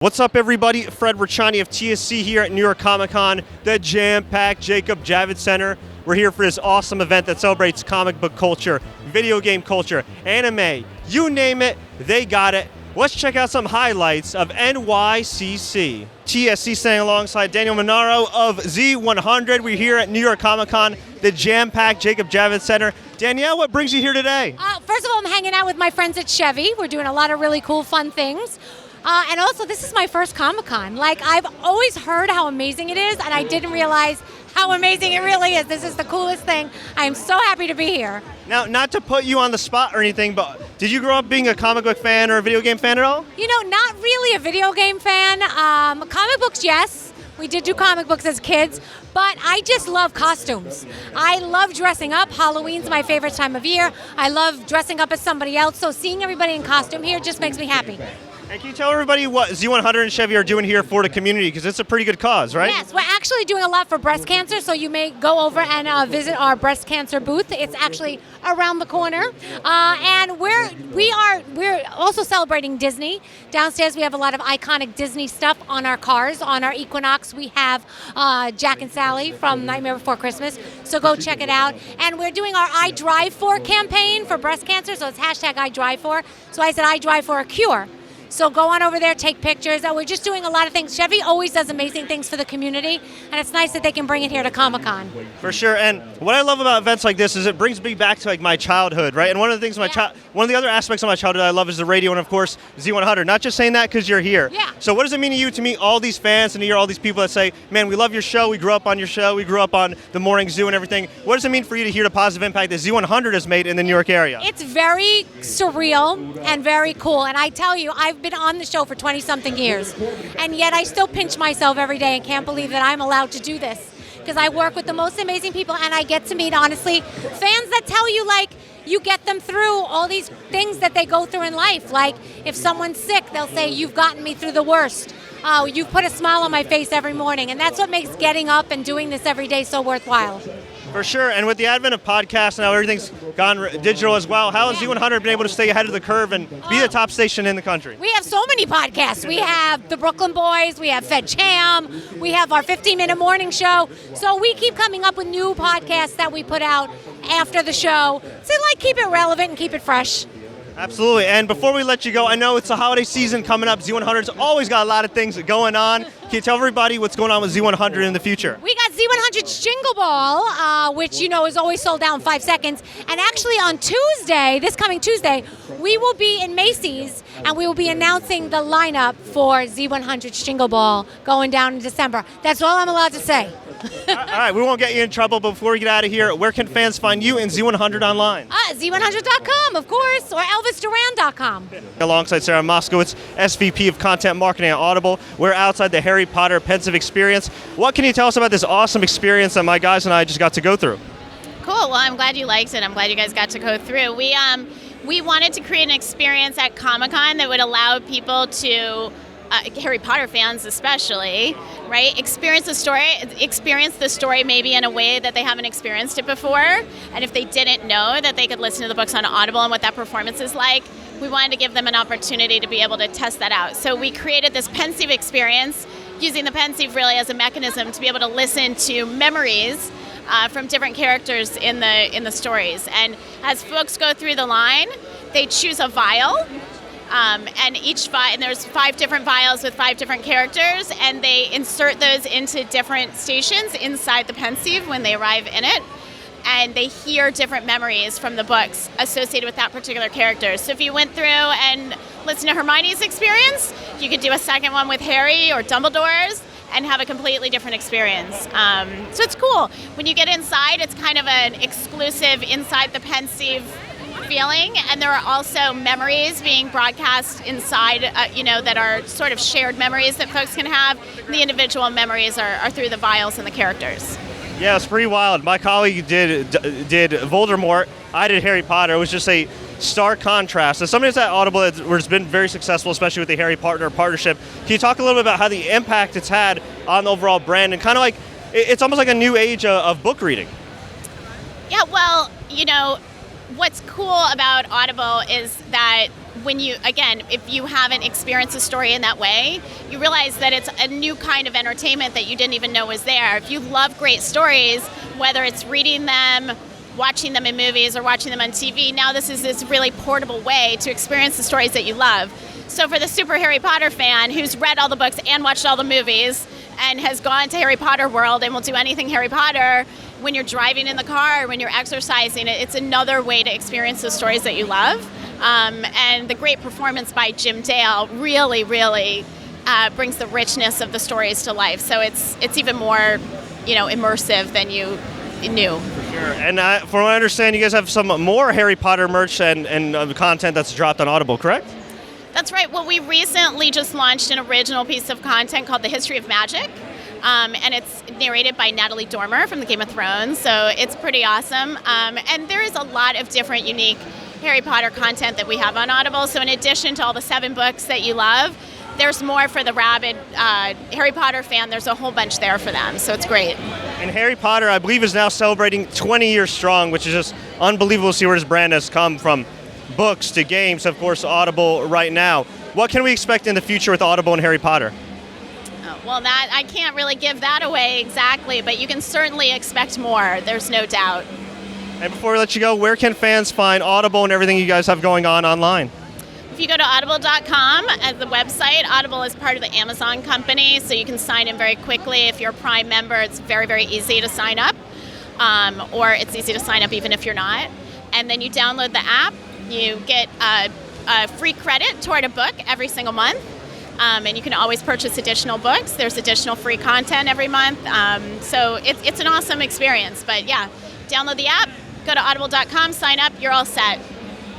What's up, everybody? Fred Ricciani of TSC here at New York Comic Con, the jam-packed Jacob Javits Center. We're here for this awesome event that celebrates comic book culture, video game culture, anime, you name it, they got it. Let's check out some highlights of NYCC. TSC staying alongside Daniel Monaro of Z100. We're here at New York Comic Con, the jam-packed Jacob Javits Center. Danielle, what brings you here today? First of all, I'm hanging out with my friends at Chevy. We're doing a lot of really cool, fun things. And also, this is my first Comic-Con. Like, I've always heard how amazing it is, and I didn't realize how amazing it really is. This is the coolest thing. I am so happy to be here. Now, not to put you on the spot or anything, but did you grow up being a comic book fan or a video game fan at all? You know, not really a video game fan. Comic books, yes. We did do comic books as kids, but I just love costumes. I love dressing up. Halloween's my favorite time of year. I love dressing up as somebody else, so seeing everybody in costume here just makes me happy. And can you tell everybody what Z100 and Chevy are doing here for the community? Because it's a pretty good cause, right? Yes, we're actually doing a lot for breast cancer, so you may go over and visit our breast cancer booth. It's actually around the corner. And we're also celebrating Disney. Downstairs we have a lot of iconic Disney stuff on our cars. On our Equinox we have Jack and Sally from Nightmare Before Christmas, so go check it out. And we're doing our I Drive For campaign for breast cancer, so it's hashtag I Drive For. So I said I Drive For a Cure. So go on over there, take pictures. We're just doing a lot of things. Chevy always does amazing things for the community, and it's nice that they can bring it here to Comic-Con. For sure, and what I love about events like this is it brings me back to like my childhood, right? And one of the things, one of the other aspects of my childhood I love is the radio, and of course Z100. Not just saying that because you're here. Yeah. So what does it mean to you to meet all these fans and to hear all these people that say, "Man, we love your show. We grew up on your show. We grew up on the Morning Zoo and everything." What does it mean for you to hear the positive impact that Z100 has made in the New York area? It's very surreal and very cool, and I tell you, I've been on the show for 20-something years, and yet I still pinch myself every day and can't believe that I'm allowed to do this, because I work with the most amazing people, and I get to meet, honestly, fans that tell you, like, you get them through all these things that they go through in life. Like, if someone's sick, they'll say, "You've gotten me through the worst. You've put a smile on my face every morning," and that's what makes getting up and doing this every day so worthwhile. For sure, and with the advent of podcasts and how everything's gone digital as well, how has Z100 been able to stay ahead of the curve and be the top station in the country? We have so many podcasts. We have the Brooklyn Boys, we have Fed Cham, we have our 15-minute morning show. So we keep coming up with new podcasts that we put out after the show to keep it relevant and keep it fresh. Absolutely, and before we let you go, I know it's the holiday season coming up. Z100's always got a lot of things going on. Can you tell everybody what's going on with Z100 in the future? We got Z100's Jingle Ball, which, is always sold out in 5 seconds. And actually on Tuesday, this coming Tuesday, we will be in Macy's, and we will be announcing the lineup for Z100's Jingle Ball going down in December. That's all I'm allowed to say. All right, we won't get you in trouble, but before we get out of here, where can fans find you and Z100 online? Z100.com, of course, or ElvisDuran.com. Alongside Sarah Moskowitz, SVP of Content Marketing at Audible, we're outside the Harry Potter Pensive Experience. What can you tell us about this awesome experience that my guys and I just got to go through? Cool, well, I'm glad you liked it. I'm glad you guys got to go through. We wanted to create an experience at Comic-Con that would allow people to Harry Potter fans especially, right? Experience the story maybe in a way that they haven't experienced it before. And if they didn't know that they could listen to the books on Audible and what that performance is like, we wanted to give them an opportunity to be able to test that out. So we created this Pensive experience using the Pensive really as a mechanism to be able to listen to memories from different characters in the stories. And as folks go through the line, they choose a vial. And there's 5 different vials with 5 different characters, and they insert those into different stations inside the Pensive when they arrive in it, and they hear different memories from the books associated with that particular character. So if you went through and listened to Hermione's experience, you could do a second one with Harry or Dumbledore's and have a completely different experience. So it's cool. When you get inside, it's kind of an exclusive inside the Pensive feeling, and there are also memories being broadcast inside, that are sort of shared memories that folks can have. The individual memories are through the vials and the characters. Yeah, it's pretty wild. My colleague did Voldemort. I did Harry Potter. It was just a stark contrast. As somebody that's at Audible where it's been very successful, especially with the Harry Potter partnership, can you talk a little bit about how the impact it's had on the overall brand and kind of like, it's almost like a new age of book reading? Yeah, well, what's cool about Audible is that when you, again, if you haven't experienced a story in that way, you realize that it's a new kind of entertainment that you didn't even know was there. If you love great stories, whether it's reading them, watching them in movies, or watching them on TV, now this is this really portable way to experience the stories that you love. So for the super Harry Potter fan who's read all the books and watched all the movies and has gone to Harry Potter world and will do anything Harry Potter, when you're driving in the car, when you're exercising, it's another way to experience the stories that you love. And the great performance by Jim Dale really, really brings the richness of the stories to life. So it's even more, immersive than you knew. For sure. And from what I understand, you guys have some more Harry Potter merch and content that's dropped on Audible, correct? That's right. Well, we recently just launched an original piece of content called The History of Magic. And it's narrated by Natalie Dormer from the Game of Thrones, so it's pretty awesome. And there is a lot of different unique Harry Potter content that we have on Audible. So in addition to all the 7 books that you love, there's more for the rabid Harry Potter fan. There's a whole bunch there for them, so it's great. And Harry Potter, I believe, is now celebrating 20 years strong, which is just unbelievable to see where this brand has come from books to games, of course, Audible right now. What can we expect in the future with Audible and Harry Potter? Well, that I can't really give that away exactly, but you can certainly expect more. There's no doubt. And before we let you go, where can fans find Audible and everything you guys have going on online? If you go to audible.com as the website, Audible is part of the Amazon company, so you can sign in very quickly. If you're a Prime member, it's very, very easy to sign up, or it's easy to sign up even if you're not. And then you download the app. You get a free credit toward a book every single month. And you can always purchase additional books. There's additional free content every month. So it's an awesome experience. But yeah, download the app, go to audible.com, sign up, you're all set.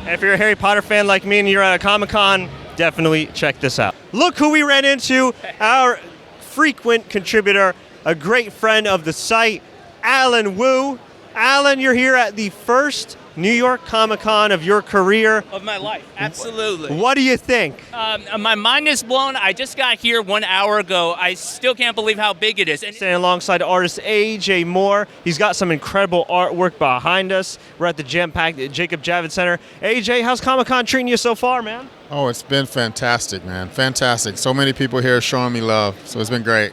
And if you're a Harry Potter fan like me and you're at a Comic-Con, definitely check this out. Look who we ran into, our frequent contributor, a great friend of the site, Alan Wu. Alan, you're here at the first New York Comic-Con of your career. Of my life, absolutely. What do you think? My mind is blown. I just got here 1 hour ago. I still can't believe how big it is. And Standing alongside artist AJ Moore. He's got some incredible artwork behind us. We're at the jam-packed Jacob Javits Center. AJ, how's Comic-Con treating you so far, man? Oh, it's been fantastic, man. Fantastic. So many people here showing me love, so it's been great.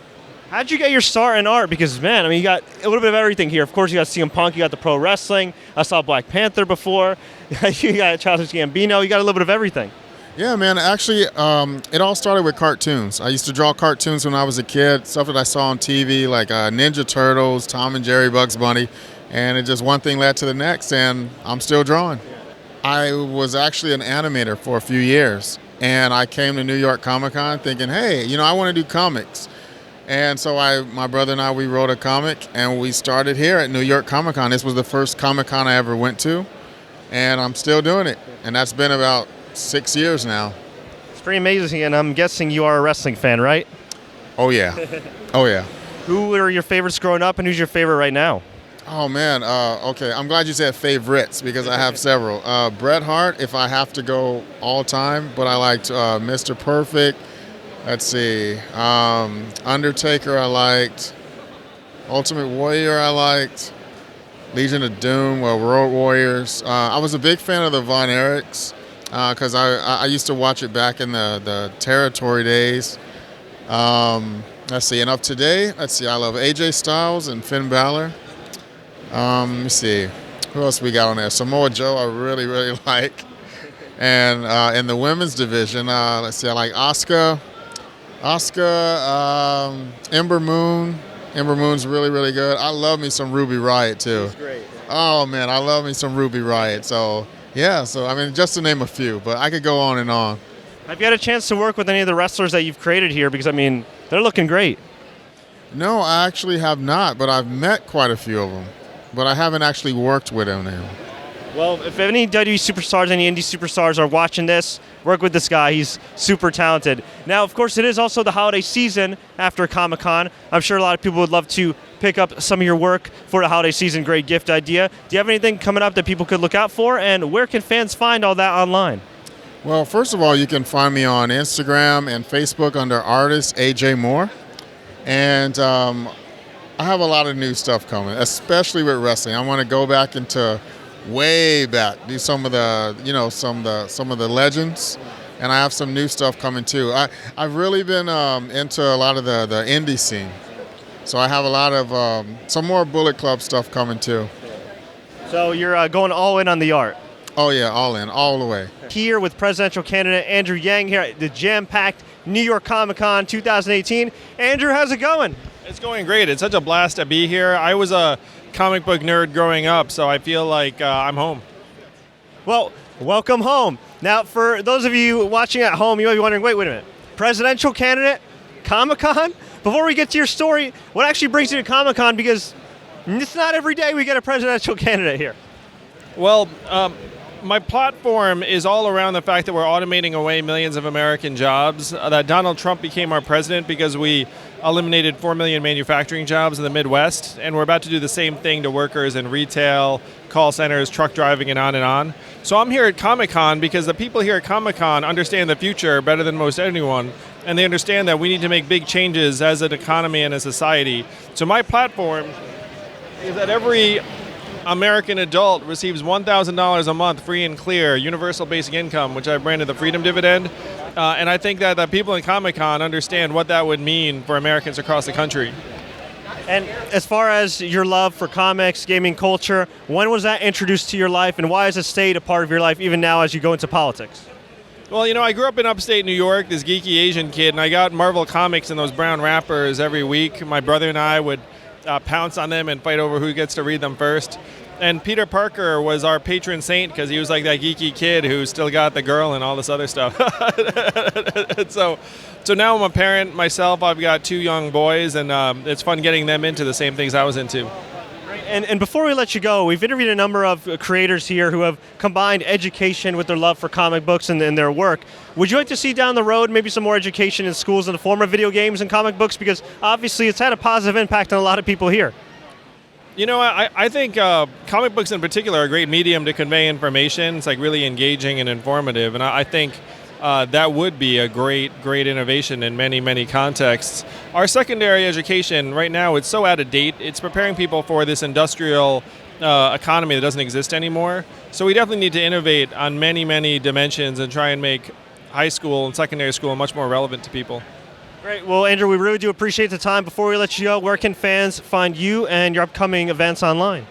How'd you get your start in art? Because, man, I mean, you got a little bit of everything here. Of course, you got CM Punk, you got the pro wrestling. I saw Black Panther before. You got Childish Gambino. You got a little bit of everything. Yeah, man. Actually, it all started with cartoons. I used to draw cartoons when I was a kid, stuff that I saw on TV, like Ninja Turtles, Tom and Jerry, Bugs Bunny. And it just one thing led to the next, and I'm still drawing. I was actually an animator for a few years. And I came to New York Comic-Con thinking, hey, I want to do comics. And so my brother and I, we wrote a comic, and we started here at New York Comic-Con. This was the first Comic-Con I ever went to, and I'm still doing it. And that's been about 6 years now. It's pretty amazing, and I'm guessing you are a wrestling fan, right? Oh, yeah. Oh, yeah. Who were your favorites growing up, and who's your favorite right now? Oh, man. Okay, I'm glad you said favorites, because I have several. Bret Hart, if I have to go all time, but I liked Mr. Perfect. Let's see, Undertaker I liked, Ultimate Warrior I liked, Legion of Doom, Road Warriors. I was a big fan of the Von Erichs because I used to watch it back in the Territory days. Let's see, and up today, I love AJ Styles and Finn Balor. Let me see, who else we got on there? Samoa Joe I really, really like. And in the women's division, I like Asuka, Ember Moon. Ember Moon's really, really good. I love me some Ruby Riott, too. She's great. Oh, man, I love me some Ruby Riott. So, yeah, just to name a few, but I could go on and on. Have you had a chance to work with any of the wrestlers that you've created here? Because, they're looking great. No, I actually have not, but I've met quite a few of them. But I haven't actually worked with them now. Well, if any WWE superstars, any indie superstars are watching this, work with this guy. He's super talented. Now, of course, it is also the holiday season after Comic-Con. I'm sure a lot of people would love to pick up some of your work for the holiday season. Great gift idea. Do you have anything coming up that people could look out for? And where can fans find all that online? Well, first of all, you can find me on Instagram and Facebook under artist AJ Moore. And I have a lot of new stuff coming, especially with wrestling. I want to go back into way back. Do some of the, some of the legends, and I have some new stuff coming too. I've really been into a lot of the indie scene, so I have a lot of some more Bullet Club stuff coming too. So you're going all in on the art. Oh yeah, all in, all the way. Here with presidential candidate Andrew Yang here at the jam-packed New York Comic-Con 2018. Andrew, how's it going? It's going great. It's such a blast to be here. I was a comic book nerd growing up, so I feel like I'm home. Well, welcome home. Now, for those of you watching at home, you might be wondering, wait a minute, presidential candidate, Comic-Con? Before we get to your story, what actually brings you to Comic-Con? Because it's not every day we get a presidential candidate here. Well, my platform is all around the fact that we're automating away millions of American jobs, that Donald Trump became our president because we eliminated 4 million manufacturing jobs in the Midwest, and we're about to do the same thing to workers in retail, call centers, truck driving, and on and on. So I'm here at Comic-Con because the people here at Comic-Con understand the future better than most anyone, and they understand that we need to make big changes as an economy and a society. So my platform is that every American adult receives $1,000 a month free and clear, universal basic income, which I branded the Freedom Dividend. And I think that the people in Comic-Con understand what that would mean for Americans across the country. And as far as your love for comics, gaming culture, when was that introduced to your life, and why has it stayed a part of your life even now as you go into politics? Well, I grew up in upstate New York, this geeky Asian kid, and I got Marvel Comics and those brown wrappers every week. My brother and I would pounce on them and fight over who gets to read them first. And Peter Parker was our patron saint because he was like that geeky kid who still got the girl and all this other stuff. So now I'm a parent myself. I've got 2 young boys, and it's fun getting them into the same things I was into. And before we let you go, we've interviewed a number of creators here who have combined education with their love for comic books and their work. Would you like to see down the road maybe some more education in schools in the form of video games and comic books? Because obviously it's had a positive impact on a lot of people here. I think comic books in particular are a great medium to convey information. It's like really engaging and informative, and I think that would be a great innovation in many, many contexts. Our secondary education right now, it's so out of date. It's preparing people for this industrial economy that doesn't exist anymore. So we definitely need to innovate on many, many dimensions and try and make high school and secondary school much more relevant to people. Great. Well, Andrew, we really do appreciate the time. Before we let you go, where can fans find you and your upcoming events online?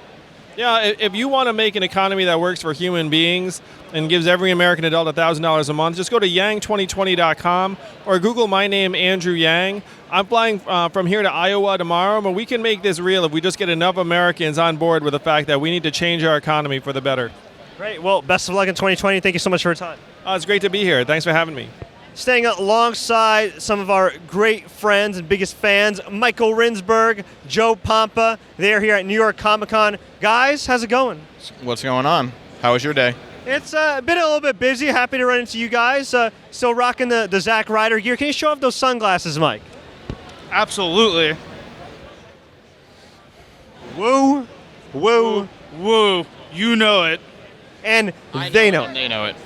Yeah, if you want to make an economy that works for human beings and gives every American adult $1,000 a month, just go to yang2020.com or Google my name, Andrew Yang. I'm flying from here to Iowa tomorrow, but we can make this real if we just get enough Americans on board with the fact that we need to change our economy for the better. Great. Well, best of luck in 2020. Thank you so much for your time. It's great to be here. Thanks for having me. Staying alongside some of our great friends and biggest fans, Michael Rinsberg, Joe Pompa. They're here at New York Comic-Con. Guys, how's it going? What's going on? How was your day? It's been a little bit busy. Happy to run into you guys. Still rocking the Zack Ryder gear. Can you show off those sunglasses, Mike? Absolutely. Woo, woo, Woo. You know it. and they know. And they know it.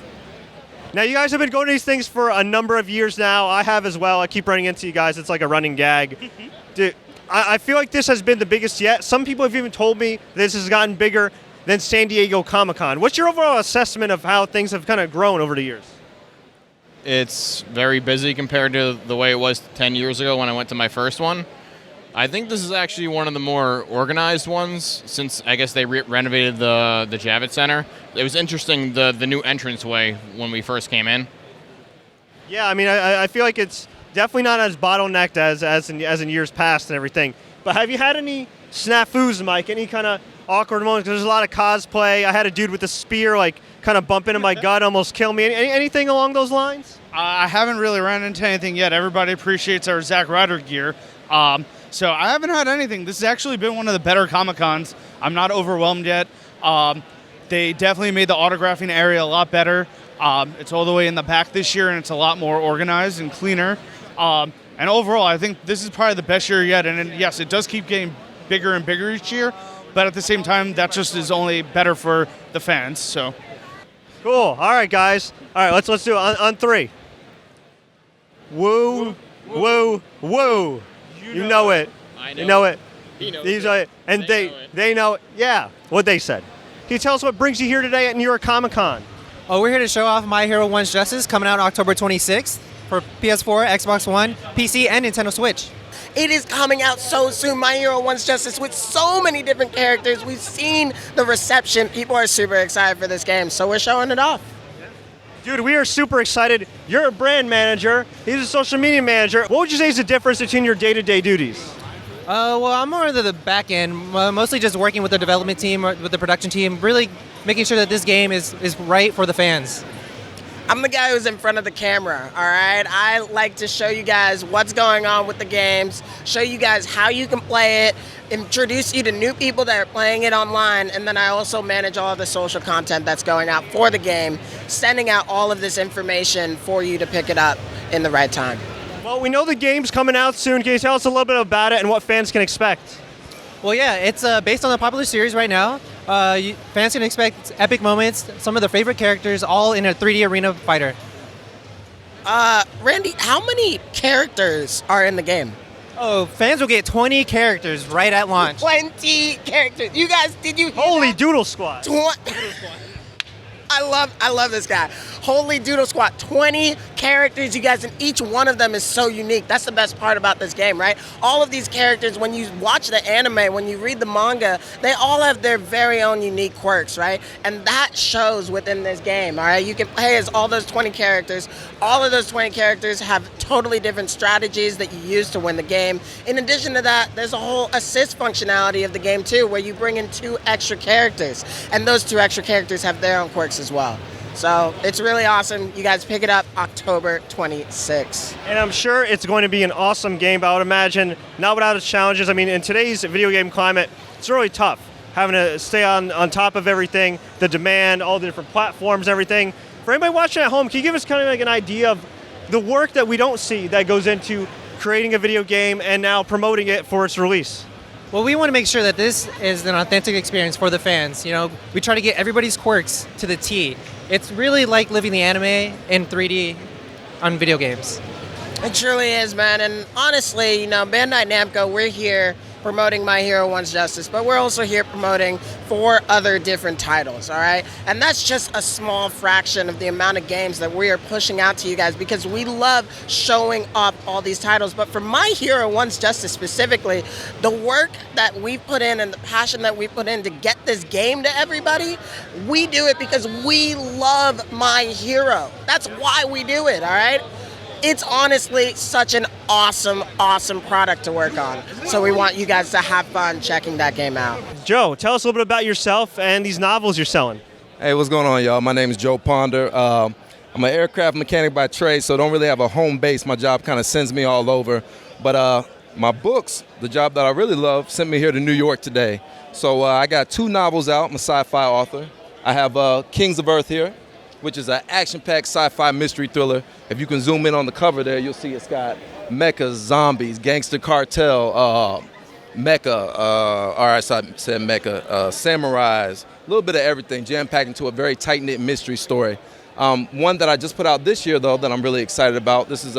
Now, you guys have been going to these things for a number of years now. I have as well. I keep running into you guys. It's like a running gag. Dude, I feel like this has been the biggest yet. Some people have even told me this has gotten bigger than San Diego Comic-Con. What's your overall assessment of how things have kind of grown over the years? It's very busy compared to the way it was 10 years ago when I went to my first one. I think this is actually one of the more organized ones since I guess they renovated the Javits Center. It was interesting, the new entranceway when we first came in. Yeah, I mean, I feel like it's definitely not as bottlenecked as in years past and everything. But have you had any snafus, Mike? Any kind of awkward moments? 'Cause there's a lot of cosplay. I had a dude with a spear, like, kind of bump into my gut, almost kill me. Anything along those lines? I haven't really ran into anything yet. Everybody appreciates our Zack Ryder gear. So I haven't had anything. This has actually been one of the better Comic-Cons. I'm not overwhelmed yet. They definitely made the autographing area a lot better. It's all the way in the back this year, and it's a lot more organized and cleaner. And overall, I think this is probably the best year yet. And yes, it does keep getting bigger and bigger each year, but at the same time, that just is only better for the fans. So Cool. All right, guys. All right, let's do it on 3. Woo, woo, woo. You know it. I know You know it. He knows These it. are, and They know it. they know it. Yeah, what they said. Can you tell us what brings you here today at New York Comic Con? Oh, we're here to show off My Hero 1's Justice, coming out October 26th for PS4, Xbox One, PC, and Nintendo Switch. It is coming out so soon. My Hero 1's Justice with so many different characters. We've seen the reception. People are super excited for this game, so we're showing it off. Dude, we are super excited. You're a brand manager. He's a social media manager. What would you say is the difference between your day-to-day duties? Well, I'm more into the back end, mostly just working with the development team, with the production team, really making sure that this game is right for the fans. I'm the guy who's in front of the camera, all right? I like to show you guys what's going on with the games, show you guys how you can play it, introduce you to new people that are playing it online, and then I also manage all of the social content that's going out for the game, sending out all of this information for you to pick it up in the right time. Well, we know the game's coming out soon. Can you tell us a little bit about it and what fans can expect? Well, yeah, it's based on the popular series right now. Fans can expect epic moments, some of their favorite characters, all in a 3D arena fighter. Randy, how many characters are in the game? Oh, fans will get 20 characters right at launch. 20 characters. You guys, did you hear Holy that? Doodle Squad. I love this guy. Holy Doodle Squad. 20 characters, you guys, and each one of them is so unique. That's the best part about this game, right? All of these characters, when you watch the anime, when you read the manga, they all have their very own unique quirks, right? And that shows within this game, all right? You can play as all those 20 characters. All of those 20 characters have totally different strategies that you use to win the game. In addition to that, there's a whole assist functionality of the game, too, where you bring in 2 extra characters. And those 2 extra characters have their own quirks as well. So it's really awesome. You guys pick it up October 26th. And I'm sure it's going to be an awesome game, but I would imagine not without its challenges. I mean, in today's video game climate, it's really tough having to stay on top of everything, the demand, all the different platforms, everything. For anybody watching at home, can you give us kind of like an idea of the work that we don't see that goes into creating a video game and now promoting it for its release? Well, we want to make sure that this is an authentic experience for the fans. You know, we try to get everybody's quirks to the T. It's really like living the anime in 3D on video games. It truly is, man. And honestly, you know, Bandai Namco, we're here promoting My Hero 1's Justice, but we're also here promoting 4 other different titles, all right? And that's just a small fraction of the amount of games that we are pushing out to you guys because we love showing up all these titles. But for My Hero 1's Justice specifically, the work that we put in and the passion that we put in to get this game to everybody, we do it because we love My Hero. That's why we do it, all right? It's honestly such an awesome, awesome product to work on. So we want you guys to have fun checking that game out. Joe, tell us a little bit about yourself and these novels you're selling. Hey, what's going on, y'all? My name is Joe Ponder. I'm an aircraft mechanic by trade, so don't really have a home base. My job kind of sends me all over. But my books, the job that I really love, sent me here to New York today. So I got 2 novels out. I'm a sci-fi author. I have Kings of Earth here, which is an action-packed sci-fi mystery thriller. If you can zoom in on the cover there, you'll see it's got mechas, zombies, gangster cartel, mecha, I said mecha, samurais, a little bit of everything, jam-packed into a very tight-knit mystery story. One that I just put out this year, though, that I'm really excited about, this is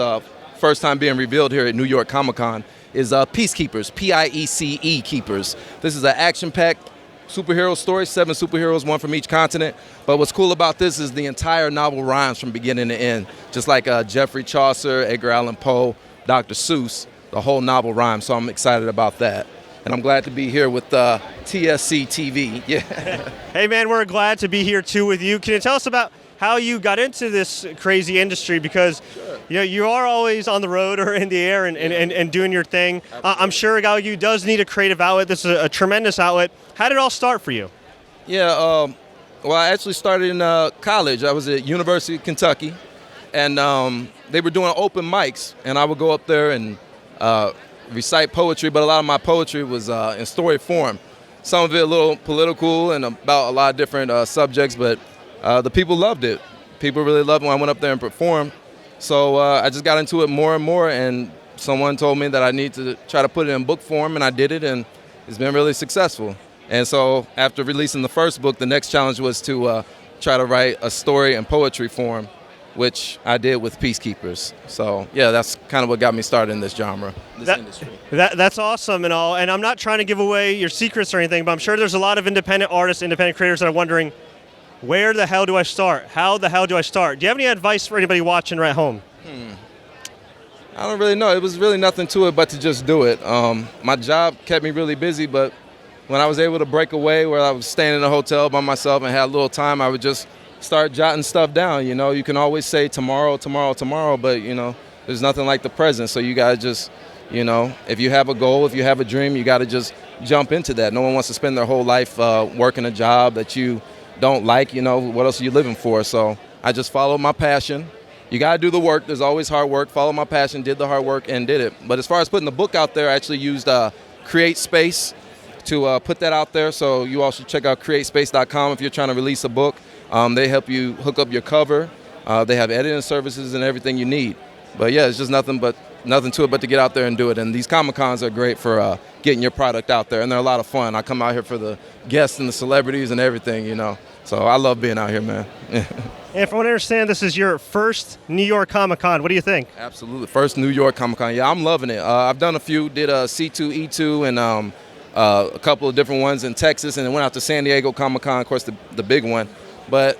first time being revealed here at New York Comic Con, is Peacekeepers, P-I-E-C-E Keepers. This is an action-packed superhero story, 7 superheroes, 1 from each continent. But what's cool about this is the entire novel rhymes from beginning to end. Just like Geoffrey Chaucer, Edgar Allan Poe, Dr. Seuss, the whole novel rhymes. So I'm excited about that. And I'm glad to be here with TSC TV. Yeah. Hey, man, we're glad to be here, too, with you. Can you tell us about how you got into this crazy industry? Because, you know, you are always on the road or in the air and doing your thing. I'm sure a guy like you does need a creative outlet. This is a tremendous outlet. How did it all start for you? Yeah, well, I actually started in college. I was at University of Kentucky, and they were doing open mics, and I would go up there and recite poetry, but a lot of my poetry was in story form. Some of it a little political and about a lot of different subjects, but the people loved it. People really loved when I went up there and performed. So I just got into it more and more, and someone told me that I need to try to put it in book form, and I did it, and it's been really successful. And so after releasing the first book, the next challenge was to try to write a story in poetry form. which I did with Peacekeepers. So yeah, that's kind of what got me started in this genre, this industry. That's awesome and all. And I'm not trying to give away your secrets or anything, but I'm sure there's a lot of independent artists, independent creators that are wondering, where the hell do I start? How the hell do I start? Do you have any advice for anybody watching right home? I don't really know. It was really nothing to it but to just do it. My job kept me really busy, but when I was able to break away, where I was staying in a hotel by myself and had a little time, I would just start jotting stuff down. You know, you can always say tomorrow, tomorrow, tomorrow, but, you know, there's nothing like the present. So you got to just, you know, if you have a goal, if you have a dream, you got to just jump into that. No one wants to spend their whole life working a job that you don't like. You know, what else are you living for? So I just followed my passion. You got to do the work. There's always hard work. Follow my passion, did the hard work, and did it. But as far as putting the book out there, I actually used Create Space to put that out there. So you all should check out createspace.com if you're trying to release a book. They help you hook up your cover. They have editing services and everything you need. But yeah, it's just nothing to it but to get out there and do it. And these Comic-Cons are great for getting your product out there, and they're a lot of fun. I come out here for the guests and the celebrities and everything, you know. So I love being out here, man. And from what I understand, this is your first New York Comic-Con. What do you think? Absolutely. First New York Comic-Con. Yeah, I'm loving it. I've done a few, did a C2, E2, and a couple of different ones in Texas, and then went out to San Diego Comic-Con, of course, the big one. But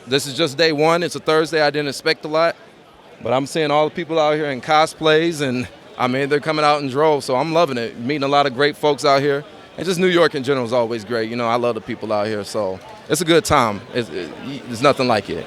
this is just day one. It's a Thursday. I didn't expect a lot. But I'm seeing all the people out here in cosplays, and, I mean, they're coming out in droves, so I'm loving it. Meeting a lot of great folks out here. And just New York in general is always great. You know, I love the people out here, so it's a good time. There's nothing like it.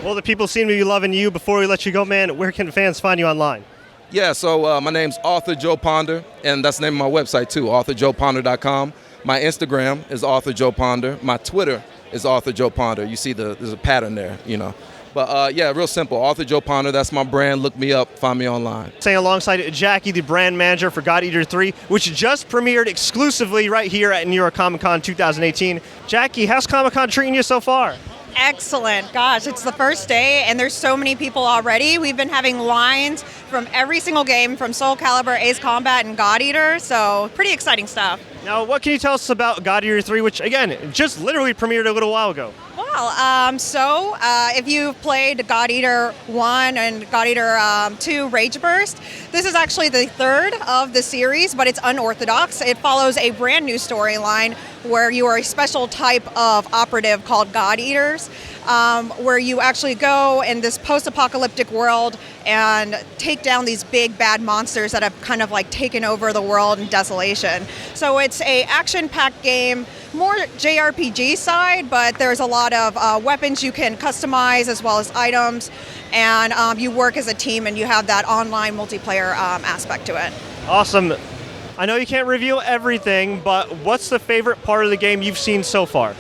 Well, the people seem to be loving you. Before we let you go, man, where can fans find you online? Yeah, so my name's Author Joe Ponder, and that's the name of my website, too, authorjoeponder.com. My Instagram is Author Joe Ponder. My Twitter is Author Joe Ponder. You see there's a pattern there, you know. But yeah, real simple. Author Joe Ponder, that's my brand. Look me up, find me online. Staying alongside Jackie, the brand manager for God Eater 3, which just premiered exclusively right here at New York Comic Con 2018. Jackie, how's Comic Con treating you so far? Excellent. Gosh, it's the first day and there's so many people already. We've been having lines from every single game, from Soul Calibur, Ace Combat, and God Eater, so pretty exciting stuff. Now, what can you tell us about God Eater 3, which, again, just literally premiered a little while ago? Well, if you've played God Eater 1 and God Eater 2 Rage Burst, this is actually the third of the series, but it's unorthodox. It follows a brand new storyline where you are a special type of operative called God Eaters, where you actually go in this post-apocalyptic world and take down these big bad monsters that have kind of like taken over the world in desolation. So it's a action-packed game, more JRPG side, but there's a lot of weapons you can customize as well as items, and you work as a team and you have that online multiplayer aspect to it. Awesome. I know you can't reveal everything, but what's the favorite part of the game you've seen so far?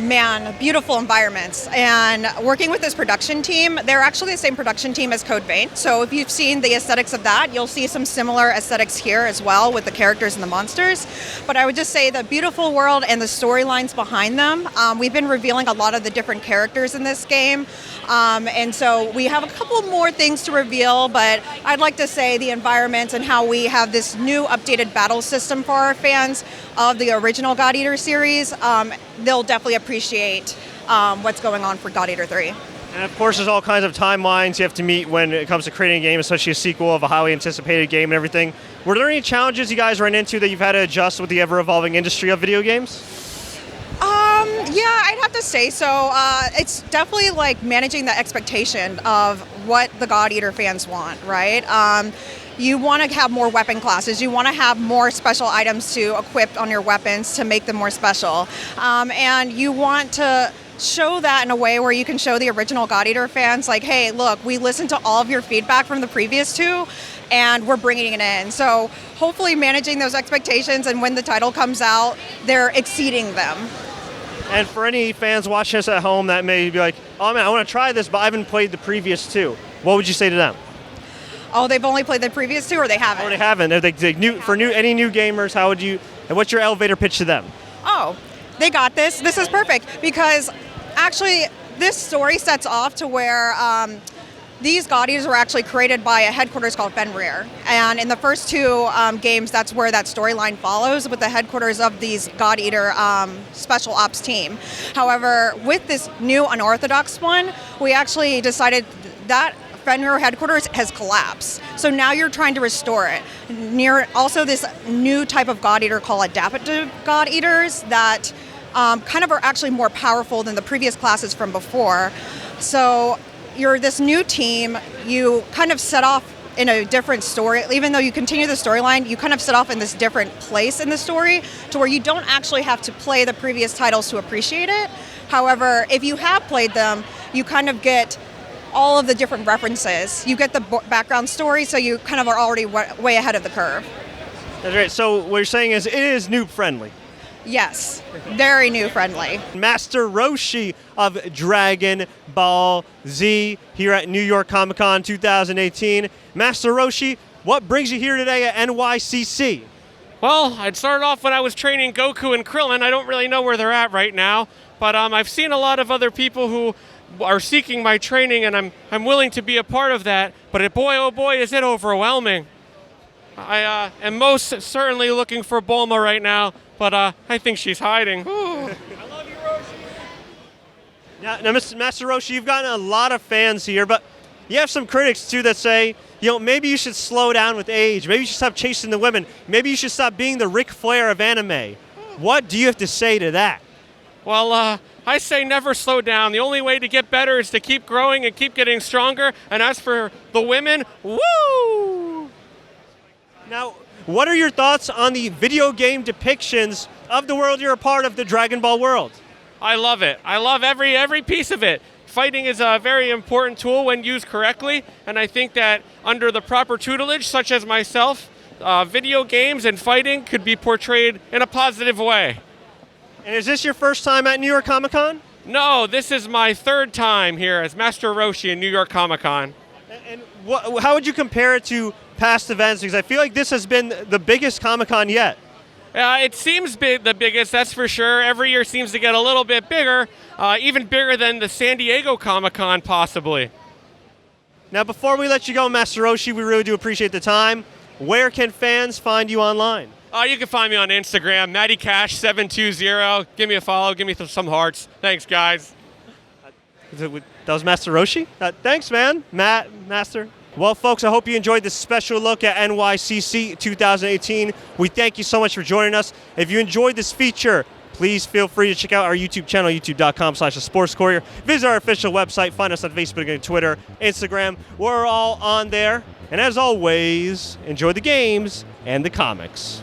Man, beautiful environments. And working with this production team, they're actually the same production team as Code Vein. So if you've seen the aesthetics of that, you'll see some similar aesthetics here as well with the characters and the monsters. But I would just say the beautiful world and the storylines behind them. We've been revealing a lot of the different characters in this game. And so we have a couple more things to reveal, but I'd like to say the environments and how we have this new updated battle system for our fans of the original God Eater series. They'll definitely appreciate what's going on for God Eater 3. And of course, there's all kinds of timelines you have to meet when it comes to creating a game, especially a sequel of a highly anticipated game and everything. Were there any challenges you guys ran into that you've had to adjust with the ever-evolving industry of video games? Yeah, I'd have to say so. It's definitely like managing the expectation of what the God Eater fans want, right? You want to have more weapon classes. You want to have more special items to equip on your weapons to make them more special. And you want to show that in a way where you can show the original God Eater fans, like, hey, look, we listened to all of your feedback from the previous two, and we're bringing it in. So hopefully managing those expectations, and when the title comes out, they're exceeding them. And for any fans watching us at home that may be like, oh man, I want to try this, but I haven't played the previous two, what would you say to them? Oh, they've only played the previous two, or they haven't? Oh, they haven't. Any new gamers, how would you, and what's your elevator pitch to them? Oh, they got this. This is perfect, because actually this story sets off to where these God Eaters were actually created by a headquarters called Fenrir. And in the first two games, that's where that storyline follows, with the headquarters of these God Eater special ops team. However, with this new unorthodox one, we actually decided that Fenrir headquarters has collapsed. So now you're trying to restore it. Near also this new type of God Eater called adaptive God Eaters that kind of are actually more powerful than the previous classes from before. So you're this new team, you kind of set off in a different story. Even though you continue the storyline, you kind of set off in this different place in the story to where you don't actually have to play the previous titles to appreciate it. However, if you have played them, you kind of get all of the different references. You get the background story, so you kind of are already way ahead of the curve. That's right. So what you're saying is it is noob friendly. Yes, very new friendly. Master Roshi of Dragon Ball Z here at New York Comic Con 2018. Master Roshi, what brings you here today at NYCC? Well, I'd started off when I was training Goku and Krillin. I don't really know where they're at right now, but I've seen a lot of other people who are seeking my training, and I'm willing to be a part of that. But boy, oh boy, is it overwhelming. I am most certainly looking for Bulma right now, but I think she's hiding. I love you, Roshi. Now, Master Roshi, you've gotten a lot of fans here, but you have some critics too that say, maybe you should slow down with age. Maybe you should stop chasing the women. Maybe you should stop being the Ric Flair of anime. What do you have to say to that? Well, I say never slow down. The only way to get better is to keep growing and keep getting stronger. And as for the women, woo! Now, what are your thoughts on the video game depictions of the world you're a part of, the Dragon Ball world? I love it. I love every piece of it. Fighting is a very important tool when used correctly, and I think that under the proper tutelage, such as myself, video games and fighting could be portrayed in a positive way. And is this your first time at New York Comic Con? No, this is my third time here as Master Roshi in New York Comic Con. And how would you compare it to past events? Because I feel like this has been the biggest Comic Con yet. It seems the biggest, that's for sure. Every year seems to get a little bit bigger, even bigger than the San Diego Comic Con possibly. Now, before we let you go, Master Roshi, we really do appreciate the time. Where can fans find you online? You can find me on Instagram, MattyCash720. Give me a follow, give me some hearts. Thanks, guys. That was Master Roshi? Thanks, man. Master. Well, folks, I hope you enjoyed this special look at NYCC 2018. We thank you so much for joining us. If you enjoyed this feature, please feel free to check out our YouTube channel, youtube.com/thesportscourier. Visit our official website. Find us on Facebook and Twitter, Instagram. We're all on there. And as always, enjoy the games and the comics.